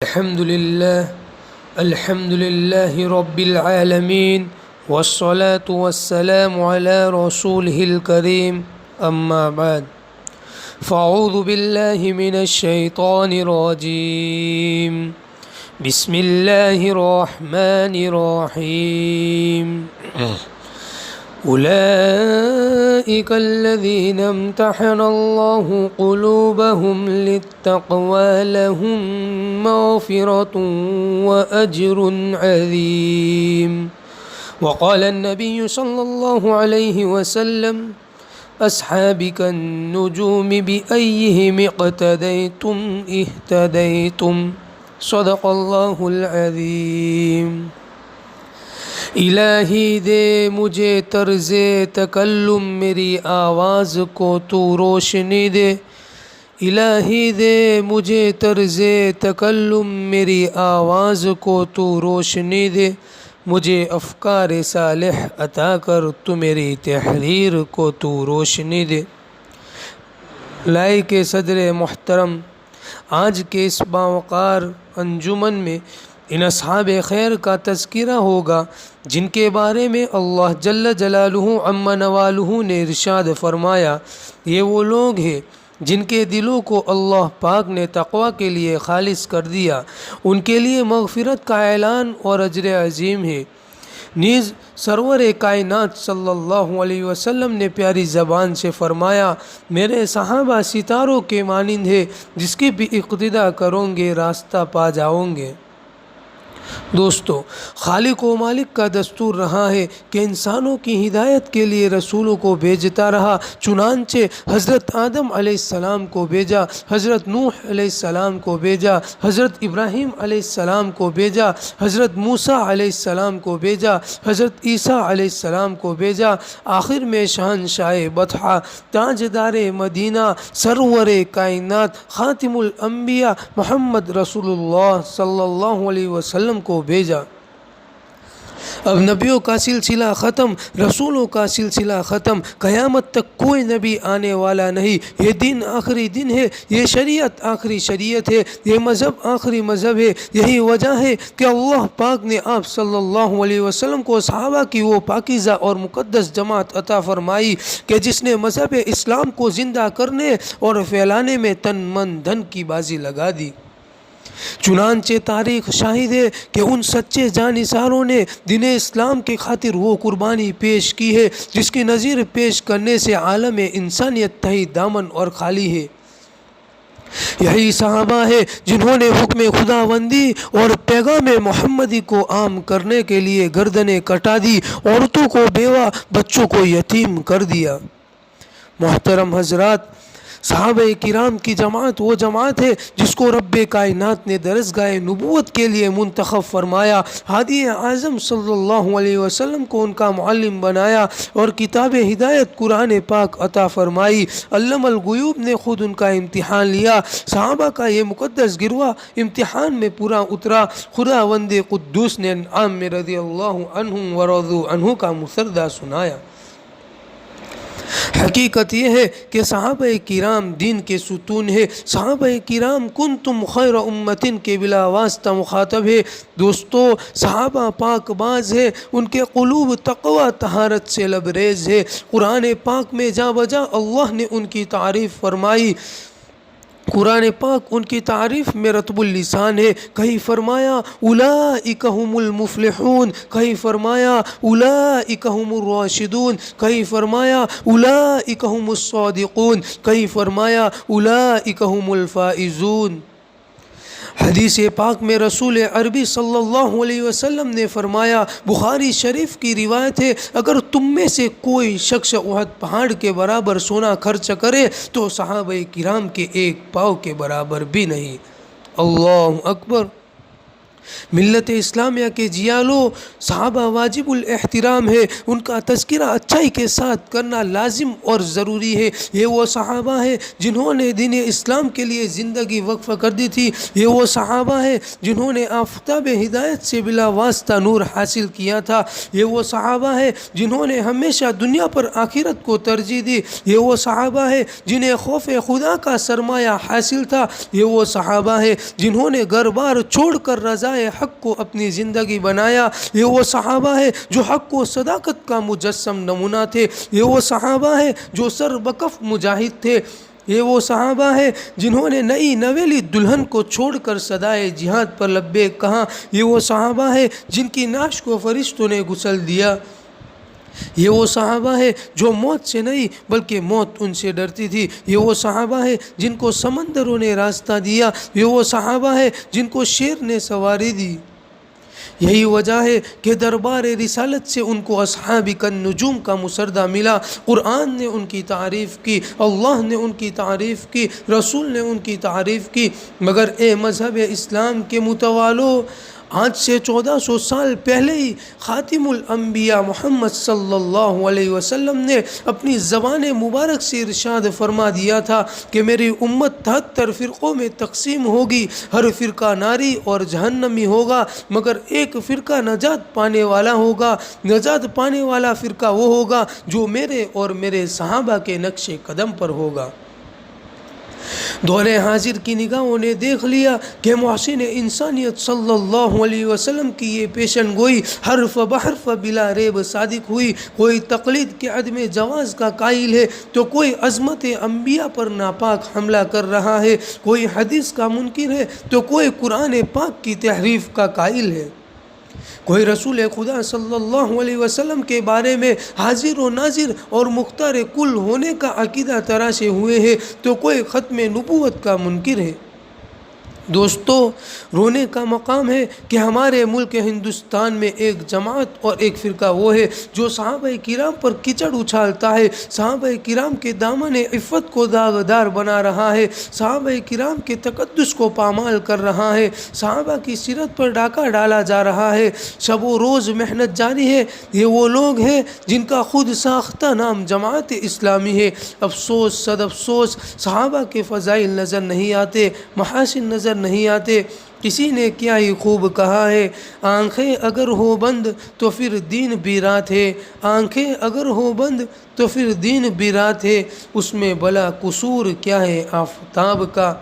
الحمد لله رب العالمين والصلاة والسلام على رسوله الكريم أما بعد فأعوذ بالله من الشيطان الرجيم بسم الله الرحمن الرحيم أولئك الذين امتحن الله قلوبهم للتقوى لهم مغفرة وأجر عظيم. وقال النبي صلى الله عليه وسلم: أصحابي كالنجوم بأيهم اقتديتم اهتديتم. صدق الله العظيم. الہی دے مجھے طرز تکلم میری آواز کو تو روشنی دے. الہی دے مجھے طرز تکلم میری آواز کو تو روشنی دے. مجھے افکار صالح عطا کر تو میری تحریر کو تو روشنی دے. لائق صدر محترم، آج کے اس باوقار انجمن میں ان اصحاب خیر کا تذکرہ ہوگا جن کے بارے میں اللہ جل جلالہ عم نوالہ نے ارشاد فرمایا، یہ وہ لوگ ہیں جن کے دلوں کو اللہ پاک نے تقوی کے لیے خالص کر دیا. ان کے لیے مغفرت کا اعلان اور اجر عظیم ہے. نیز سرور کائنات صلی اللہ علیہ وسلم نے پیاری زبان سے فرمایا، میرے صحابہ ستاروں کے مانند ہے، جس کی بھی اقتدا کرو گے راستہ پا جاؤ گے. دوستو، خالق و مالک کا دستور رہا ہے کہ انسانوں کی ہدایت کے لیے رسولوں کو بھیجتا رہا. چنانچہ حضرت آدم علیہ السلام کو بھیجا، حضرت نوح علیہ السلام کو بھیجا، حضرت ابراہیم علیہ السلام کو بھیجا، حضرت موسیٰ علیہ السلام کو بھیجا، حضرت عیسیٰ علیہ السلام کو بھیجا. آخر میں شہنشاہ بطحہ، تاجدار مدینہ، سرور کائنات، خاتم الانبیاء محمد رسول اللہ صلی اللہ علیہ وسلم کو بھیجا. اب نبیوں کا سلسلہ ختم، رسولوں کا سلسلہ ختم. قیامت تک کوئی نبی آنے والا نہیں. یہ دن آخری دن ہے، یہ شریعت آخری شریعت ہے، یہ مذہب آخری مذہب ہے. یہی وجہ ہے کہ اللہ پاک نے آپ صلی اللہ علیہ وسلم کو صحابہ کی وہ پاکیزہ اور مقدس جماعت عطا فرمائی کہ جس نے مذہب اسلام کو زندہ کرنے اور پھیلانے میں تن من دھن کی بازی لگا دی. چنانچہ تاریخ شاہد ہے کہ ان سچے جانثاروں نے دین اسلام کی خاطر وہ قربانی پیش کی ہے جس کی نظیر پیش کرنے سے عالم انسانیت تہی دامن اور خالی ہے. یہی صحابہ ہے جنہوں نے حکم خداوندی اور پیغام محمدی کو عام کرنے کے لیے گردنیں کٹا دی، عورتوں کو بیوہ، بچوں کو یتیم کر دیا. محترم حضرات، صحابہ کرام کی جماعت وہ جماعت ہے جس کو رب کائنات نے درسگاہ نبوت کے لیے منتخب فرمایا، ہادی اعظم صلی اللہ علیہ وسلم کو ان کا معلم بنایا اور کتاب ہدایت قرآن پاک عطا فرمائی. علم الغیوب نے خود ان کا امتحان لیا. صحابہ کا یہ مقدس گروہ امتحان میں پورا اترا. خداوند قدوس نے انعام میں رضی اللہ عنہم ورضوا عنہ کا مسردہ سنایا. حقیقت یہ ہے کہ صحابہ کرام دین کے ستون ہے. صحابہ کرام کنتم خیر امتن کے بلا واسطہ مخاطب ہے. دوستو، صحابہ پاک باز ہے، ان کے قلوب تقوی طہارت سے لبریز ہے. قرآن پاک میں جا بجا اللہ نے ان کی تعریف فرمائی. قرآن پاک ان کی تعریف میں رطب اللسان ہے. کہیں فرمایا اولئک هم المفلحون، کہیں فرمایا اولئک هم الراشدون، کہیں فرمایا اولئک هم الصادقون، کہیں فرمایا اولئک هم الفائزون. حدیث پاک میں رسول عربی صلی اللہ علیہ وسلم نے فرمایا، بخاری شریف کی روایت ہے، اگر تم میں سے کوئی شخص احد پہاڑ کے برابر سونا خرچ کرے تو صحابہ کرام کے ایک پاؤ کے برابر بھی نہیں. اللہ اکبر. ملت اسلامیہ کے جیالو صحابہ واجب الاحترام ہے، ان کا تذکرہ اچھائی کے ساتھ کرنا لازم اور ضروری ہے۔ یہ وہ صحابہ ہیں جنہوں نے دین اسلام کے لیے زندگی وقف کر دی تھی، یہ وہ صحابہ ہیں جنہوں نے آفتاب ہدایت سے بلا واسطہ نور حاصل کیا تھا، یہ وہ صحابہ ہیں جنہوں نے ہمیشہ دنیا پر آخرت کو ترجیح دی، یہ وہ صحابہ ہیں جنہیں خوف خدا کا سرمایہ حاصل تھا، یہ وہ صحابہ ہیں جنہوں نے گھر بار چھوڑ کر رضا حق کو اپنی زندگی بنایا، یہ وہ صحابہ ہیں جو حق و صداقت کا مجسم نمونہ تھے، یہ وہ صحابہ ہیں جو سر بکف مجاہد تھے، یہ وہ صحابہ ہیں جنہوں نے نئی نویلی دلہن کو چھوڑ کر صدائے جہاد پر لبیک کہا، یہ وہ صحابہ ہیں جن کی نعش کو فرشتوں نے غسل دیا، یہ وہ صحابہ ہیں جو موت سے نہیں بلکہ موت ان سے ڈرتی تھی، یہ وہ صحابہ ہیں جن کو سمندروں نے راستہ دیا، یہ وہ صحابہ ہیں جن کو شیر نے سواری دی۔ یہی وجہ ہے کہ دربار رسالت سے ان کو اصحاب النجوم کا مسردہ ملا۔ قرآن نے ان کی تعریف کی، اللہ نے ان کی تعریف کی، رسول نے ان کی تعریف کی، مگر اے مذہب اسلام کے متوالو، آج سے 1400 سال پہلے ہی خاتم الانبیاء محمد صلی اللہ علیہ وسلم نے اپنی زبان مبارک سے ارشاد فرما دیا تھا کہ میری امت 73 فرقوں میں تقسیم ہوگی، ہر فرقہ ناری اور جہنمی ہوگا، مگر ایک فرقہ نجات پانے والا ہوگا، نجات پانے والا فرقہ وہ ہوگا جو میرے اور میرے صحابہ کے نقش قدم پر ہوگا۔ دور حاضر کی نگاہوں نے دیکھ لیا کہ محسن انسانیت صلی اللہ علیہ وسلم کی یہ پیشن گوئی حرف بحرف بلا ریب صادق ہوئی۔ کوئی تقلید کے عدم جواز کا قائل ہے تو کوئی عظمت انبیاء پر ناپاک حملہ کر رہا ہے، کوئی حدیث کا منکر ہے تو کوئی قرآن پاک کی تحریف کا قائل ہے، کوئی رسول خدا صلی اللہ علیہ وسلم کے بارے میں حاضر و ناظر اور مختار کل ہونے کا عقیدہ تراشے ہوئے ہے تو کوئی ختم نبوت کا منکر ہے۔ دوستو، رونے کا مقام ہے کہ ہمارے ملک ہندوستان میں ایک جماعت اور ایک فرقہ وہ ہے جو صحابہ کرام پر کیچڑ اچھالتا ہے، صحابہ کرام کے دامن عفت کو داغدار بنا رہا ہے، صحابہ کرام کے تقدس کو پامال کر رہا ہے، صحابہ کی سیرت پر ڈاکہ ڈالا جا رہا ہے، شب و روز محنت جاری ہے۔ یہ وہ لوگ ہیں جن کا خود ساختہ نام جماعت اسلامی ہے۔ افسوس صد افسوس، صحابہ کے فضائل نظر نہیں آتے، محاسن نظر نہیں آتے۔ کسی نے کیا ہی خوب کہا ہے، آنکھیں اگر ہو بند تو پھر دین بھی رات ہے، آنکھیں اگر ہو بند تو پھر دین بھی رات ہے، اس میں بلا قصور کیا ہے آفتاب کا۔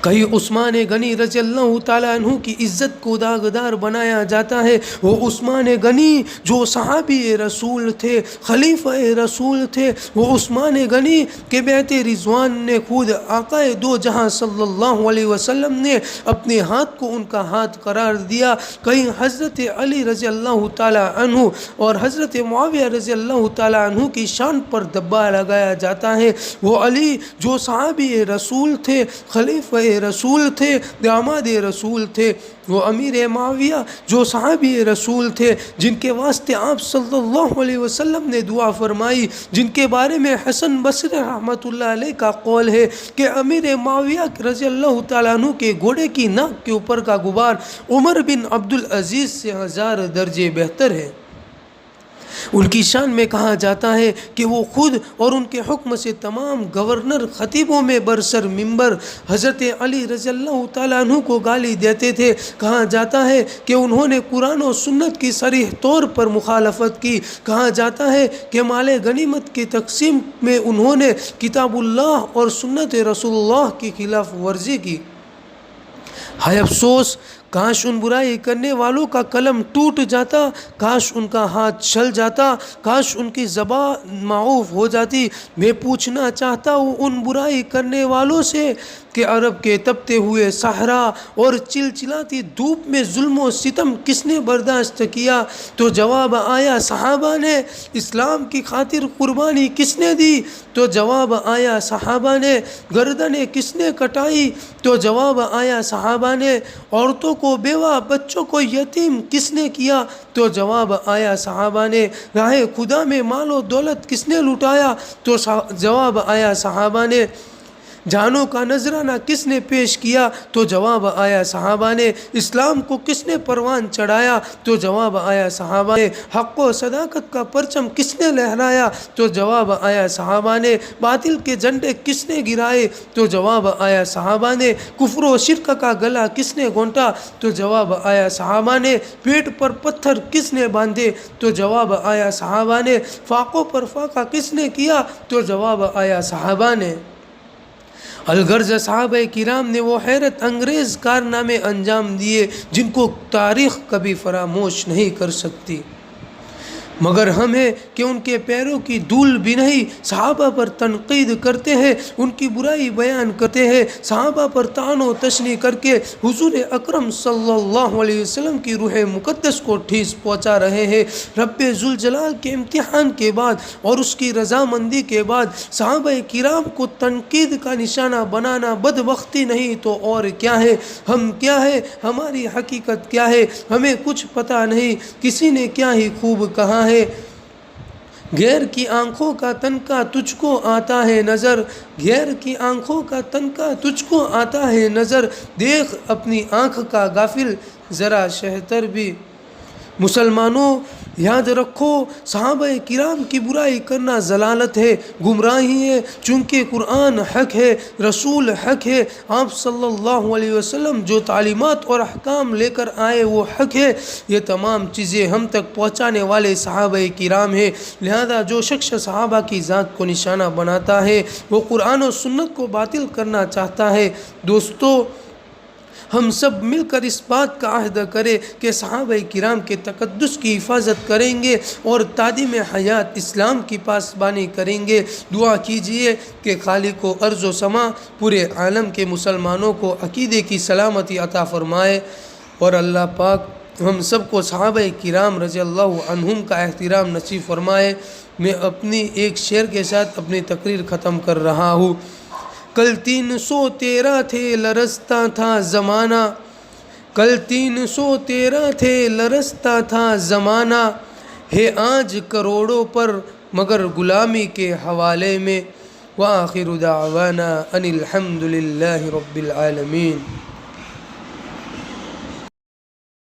کہیں عثمان غنی رضی اللہ تعالیٰ عنہ کی عزت کو داغدار بنایا جاتا ہے۔ وہ عثمان غنی جو صحابی رسول تھے، خلیفہ رسول تھے، وہ عثمان غنی کے بیعت رضوان نے خود آقا دو جہاں صلی اللہ علیہ وسلم نے اپنے ہاتھ کو ان کا ہاتھ قرار دیا۔ کہیں حضرت علی رضی اللہ تعالیٰ عنہ اور حضرت معاویہ رضی اللہ تعالیٰ عنہ کی شان پر دبا لگایا جاتا ہے۔ وہ علی جو صحابی رسول تھے، خلیفہ رسول تھے، داماد رسول تھے، وہ امیر معاویہ جو صحابی رسول تھے، جن کے واسطے آپ صلی اللہ علیہ وسلم نے دعا فرمائی، جن کے بارے میں حسن بصری رحمۃ اللہ علیہ کا قول ہے کہ امیر معاویہ رضی اللہ تعالیٰ عنہ کے گھوڑے کی ناک کے اوپر کا غبار عمر بن عبدالعزیز سے 1000 درجے بہتر ہے۔ ان کی شان میں کہا جاتا ہے کہ وہ خود اور ان کے حکم سے تمام گورنر خطیبوں میں برسر منبر حضرت علی رضی اللہ تعالیٰ عنہ کو گالی دیتے تھے۔ کہا جاتا ہے کہ انہوں نے قرآن و سنت کی صریح طور پر مخالفت کی۔ کہا جاتا ہے کہ مال غنیمت کی تقسیم میں انہوں نے کتاب اللہ اور سنت رسول اللہ کی خلاف ورزی کی۔ ہائے افسوس، کاش ان برائی کرنے والوں کا قلم ٹوٹ جاتا، کاش ان کا ہاتھ چھل جاتا، کاش ان کی زبان معوف ہو جاتی۔ میں پوچھنا چاہتا ہوں ان برائی کرنے والوں سے کہ عرب کے تپتے ہوئے صحرا اور چلچلاتی دھوپ میں ظلم و ستم کس نے برداشت کیا؟ تو جواب آیا صحابہ نے۔ اسلام کی خاطر قربانی کس نے دی؟ تو جواب آیا صحابہ نے۔ گردنیں کس نے کٹائی؟ تو جواب آیا صحابہ نے۔ عورتوں کو بیوہ، بچوں کو یتیم کس نے کیا؟ تو جواب آیا صحابہ نے۔ راہ خدا میں مال و دولت کس نے لٹایا؟ تو جواب آیا صحابہ نے۔ جانوں کا نذرانہ کس نے پیش کیا؟ تو جواب آیا صحابہ نے۔ اسلام کو کس نے پروان چڑھایا؟ تو جواب آیا صحابہ نے۔ حق و صداقت کا پرچم کس نے لہرایا؟ تو جواب آیا صحابہ نے۔ باطل کے جھنڈے کس نے گرائے؟ تو جواب آیا صحابہ نے۔ کفر و شرک کا گلا کس نے گھونٹا؟ تو جواب آیا صحابہ نے۔ پیٹ پر پتھر کس نے باندھے؟ تو جواب آیا صحابہ نے۔ فاقوں پر فاقہ کس نے کیا؟ تو جواب آیا صحابہ نے۔ الغرض صحابہ کرام نے وہ حیرت انگیز کارنامے انجام دیے جن کو تاریخ کبھی فراموش نہیں کر سکتی، مگر ہم ہیں کہ ان کے پیروں کی دھول بھی نہیں۔ صحابہ پر تنقید کرتے ہیں، ان کی برائی بیان کرتے ہیں، صحابہ پر طعن و تشنیع کر کے حضور اکرم صلی اللہ علیہ وسلم کی روح مقدس کو ٹھیس پہنچا رہے ہیں۔ رب ذوالجلال کے امتحان کے بعد اور اس کی رضامندی کے بعد صحابہ کرام کو تنقید کا نشانہ بنانا بدبختی نہیں تو اور کیا ہے؟ ہم کیا ہے؟ ہماری حقیقت کیا ہے؟ ہمیں کچھ پتہ نہیں، کسی نے کیا ہی خوب کہا ہے، غیر کی آنکھوں کا تنکا تجھ کو آتا ہے نظر، غیر کی آنکھوں کا تنکا تجھ کو آتا ہے نظر، دیکھ اپنی آنکھ کا غافل ذرا شہتر بھی۔ مسلمانوں یاد رکھو، صحابہ کرام کی برائی کرنا ضلالت ہے، گمراہی ہے، چونکہ قرآن حق ہے، رسول حق ہے، آپ صلی اللہ علیہ وسلم جو تعلیمات اور احکام لے کر آئے وہ حق ہے، یہ تمام چیزیں ہم تک پہنچانے والے صحابہ کرام ہیں۔ لہذا جو شخص صحابہ کی ذات کو نشانہ بناتا ہے وہ قرآن و سنت کو باطل کرنا چاہتا ہے۔ دوستو، ہم سب مل کر اس بات کا عہد کریں کہ صحابہ کرام کے تقدس کی حفاظت کریں گے اور تعدیم حیات اسلام کی پاسبانی کریں گے۔ دعا کیجئے کہ خالق و ارض و سما پورے عالم کے مسلمانوں کو عقیدے کی سلامتی عطا فرمائے، اور اللہ پاک ہم سب کو صحابہ کرام رضی اللہ عنہم کا احترام نصیب فرمائے۔ میں اپنی ایک شعر کے ساتھ اپنی تقریر ختم کر رہا ہوں۔ کل 313 تھے لرزتا تھا زمانہ، کل 313 تھے لرزتا تھا زمانہ، ہے آج کروڑوں پر مگر غلامی کے حوالے میں۔ وآخر دعوانا ان الحمد للہ رب العالمین۔